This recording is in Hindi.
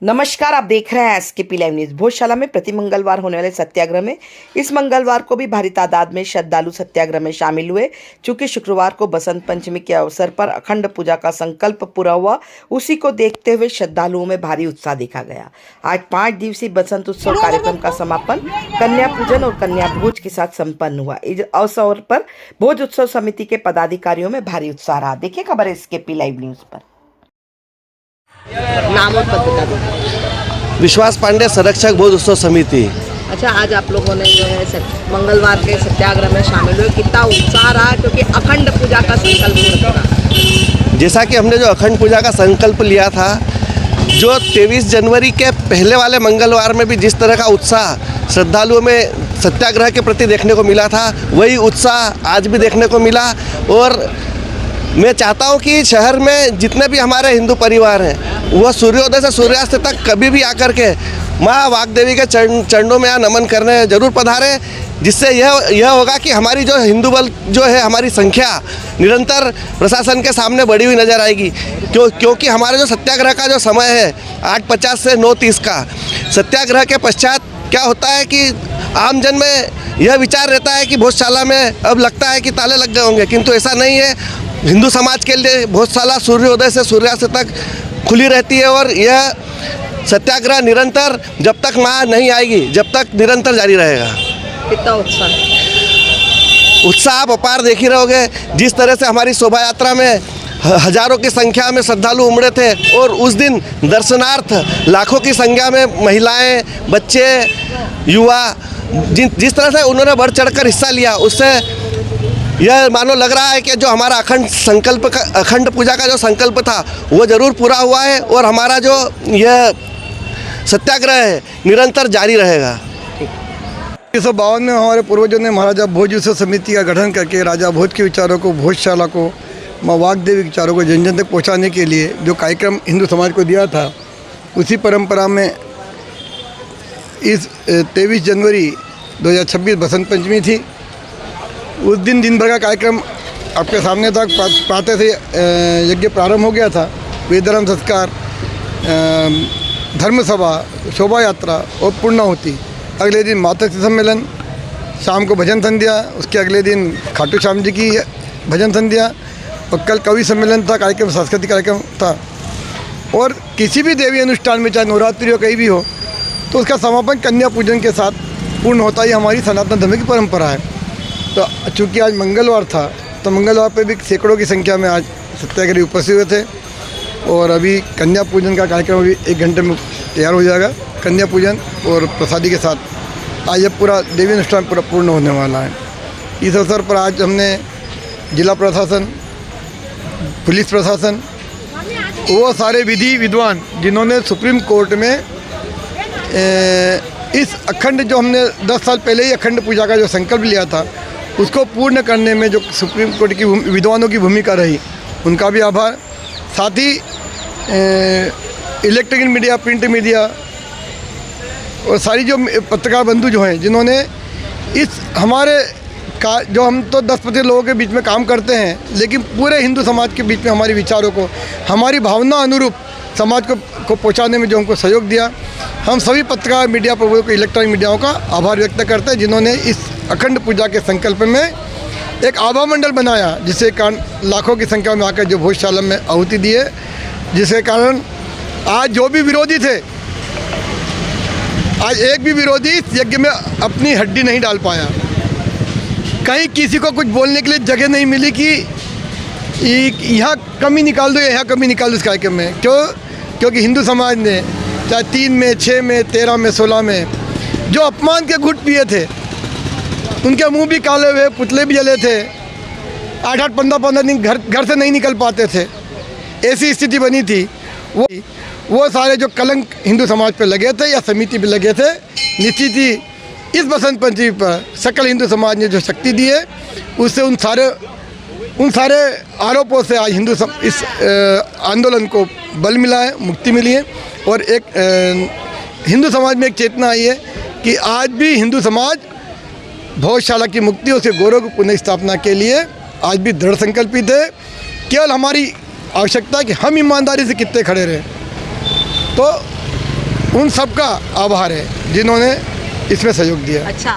नमस्कार, आप देख रहे हैं एसकेपी लाइव न्यूज। भोजशाला में प्रति मंगलवार होने वाले सत्याग्रह में इस मंगलवार को भी भारी तादाद में श्रद्धालु सत्याग्रह में शामिल हुए। चूंकि शुक्रवार को बसंत पंचमी के अवसर पर अखंड पूजा का संकल्प पूरा हुआ, उसी को देखते हुए श्रद्धालुओं में भारी उत्साह देखा गया। आज 5 दिवसीय बसंत उत्सव कार्यक्रम का समापन कन्या पूजन और कन्या भोज के साथ संपन्न हुआ। इस अवसर पर भोज उत्सव समिति के पदाधिकारियों में भारी उत्साह रहा। देखिए खबर एसकेपी लाइव न्यूज पर। नाम और पद बता दो। विश्वास पांडे, संरक्षक भोज उत्सव समिति। अच्छा, आज आप लोगों ने जो है मंगलवार के सत्याग्रह में शामिल हुए, कितना उत्साह रहा क्योंकि अखंड पूजा का संकल्प पूरा? जैसा कि हमने जो अखंड पूजा का संकल्प लिया था, जो 23 जनवरी के पहले वाले मंगलवार में भी जिस तरह का उत्साह श्रद्धालुओं में सत्याग्रह के प्रति देखने को मिला था, वही उत्साह आज भी देखने को मिला। और मैं चाहता हूं कि शहर में जितने भी हमारे हिंदू परिवार हैं, वह सूर्योदय से सूर्यास्त तक कभी भी आकर के माँ वाग्देवी के चरणों में नमन करने जरूर पधारें, जिससे यह होगा कि हमारी जो हिंदू बल जो है, हमारी संख्या निरंतर प्रशासन के सामने बढ़ी हुई नजर आएगी। क्योंकि हमारे जो सत्याग्रह का जो समय है 8:50 से 9:30 का, सत्याग्रह के पश्चात क्या होता है कि आम जन में यह विचार रहता है कि भोजशाला में अब लगता है कि ताले लग गए होंगे, किंतु ऐसा नहीं है। हिंदू समाज के लिए भोजशाला सूर्योदय से सूर्यास्त तक खुली रहती है और यह सत्याग्रह निरंतर जब तक माँ नहीं आएगी, जब तक निरंतर जारी रहेगा। कितना उत्साह आप अपार देख ही रहोगे। जिस तरह से हमारी शोभा यात्रा में हजारों की संख्या में श्रद्धालु उमड़े थे और उस दिन दर्शनार्थ लाखों की संख्या में महिलाएं, बच्चे, युवा जिस तरह से उन्होंने बढ़ चढ़कर हिस्सा लिया, उससे यह मानो लग रहा है कि जो हमारा अखंड पूजा का जो संकल्प था वो ज़रूर पूरा हुआ है और हमारा जो यह सत्याग्रह है निरंतर जारी रहेगा। 1952 में हमारे पूर्वजों ने महाराजा भोज उत्सव समिति का गठन करके राजा भोज के विचारों को, भोजशाला को, माँ वाग्देवी के विचारों को जन जन तक पहुँचाने के लिए जो कार्यक्रम हिंदू समाज को दिया था, उसी परंपरा में इस 23 जनवरी 2026 बसंत पंचमी थी। उस दिन भर का कार्यक्रम आपके सामने था। प्रातः से यज्ञ प्रारंभ हो गया था, वेदधर्म संस्कार, धर्म सभा, शोभा यात्रा और पूर्णाहुति। अगले दिन मातृ सम्मेलन, शाम को भजन संध्या, उसके अगले दिन खाटू श्याम जी की भजन संध्या और कल कवि सम्मेलन था, कार्यक्रम सांस्कृतिक कार्यक्रम था। और किसी भी देवी अनुष्ठान में, चाहे नवरात्रि हो, कहीं भी हो, तो उसका समापन कन्या पूजन के साथ पूर्ण होता ही हमारी सनातन धर्म की परंपरा है। तो चूँकि आज मंगलवार था, तो मंगलवार पे भी सैकड़ों की संख्या में आज सत्याग्रही उपस्थित हुए थे। और अभी कन्या पूजन का कार्यक्रम अभी 1 घंटे में तैयार हो जाएगा। कन्या पूजन और प्रसादी के साथ आज ये पूरा देवी अनुष्ठान पूरा पूर्ण होने वाला है। इस अवसर पर आज हमने जिला प्रशासन, पुलिस प्रशासन, वो सारे विधि विद्वान जिन्होंने सुप्रीम कोर्ट में इस अखंड, जो हमने 10 साल पहले ही अखंड पूजा का जो संकल्प लिया था, उसको पूर्ण करने में जो सुप्रीम कोर्ट की विद्वानों की भूमिका रही, उनका भी आभार। साथ ही इलेक्ट्रॉनिक मीडिया, प्रिंट मीडिया और सारी जो पत्रकार बंधु जो हैं, जिन्होंने इस हमारे का, जो हम तो 10-15 लोगों के बीच में काम करते हैं, लेकिन पूरे हिंदू समाज के बीच में हमारे विचारों को, हमारी भावना अनुरूप समाज को पहुंचाने में जो हमको सहयोग दिया, हम सभी पत्रकार मीडिया प्रभुओं को, इलेक्ट्रॉनिक मीडियाओं का आभार व्यक्त करते हैं, जिन्होंने इस अखंड पूजा के संकल्प में एक आभा मंडल बनाया, जिसके कारण लाखों की संख्या में आकर जो भोजशाला में आहुति दिए, जिसके कारण आज जो भी विरोधी थे, आज एक भी विरोधी इस यज्ञ में अपनी हड्डी नहीं डाल पाया। कहीं किसी को कुछ बोलने के लिए जगह नहीं मिली कि यहाँ कमी निकाल दो या यहाँ कमी निकाल दो इस कार्यक्रम में। क्योंकि हिंदू समाज ने चाहे 3 में, 6 में, 13 में, 16 में जो अपमान के घुट पिए थे, उनके मुंह भी काले हुए, पुतले भी जले थे, 8-8, 15-15 दिन घर से नहीं निकल पाते थे, ऐसी स्थिति बनी थी। वो सारे जो कलंक हिंदू समाज पे लगे थे या समिति पे लगे थे, निश्चित ही इस बसंत पंचमी पर सकल हिंदू समाज ने जो शक्ति दी है, उससे उन सारे आरोपों से आज इस आंदोलन को बल मिला है, मुक्ति मिली है। और एक हिंदू समाज में एक चेतना आई है कि आज भी हिंदू समाज भोजशाला की मुक्ति, उसके गौरव की पुनः स्थापना के लिए आज भी दृढ़ संकल्पित है। केवल हमारी आवश्यकता है कि हम ईमानदारी से कितने खड़े रहें। तो उन सबका आभार है जिन्होंने इसमें सहयोग दिया। अच्छा।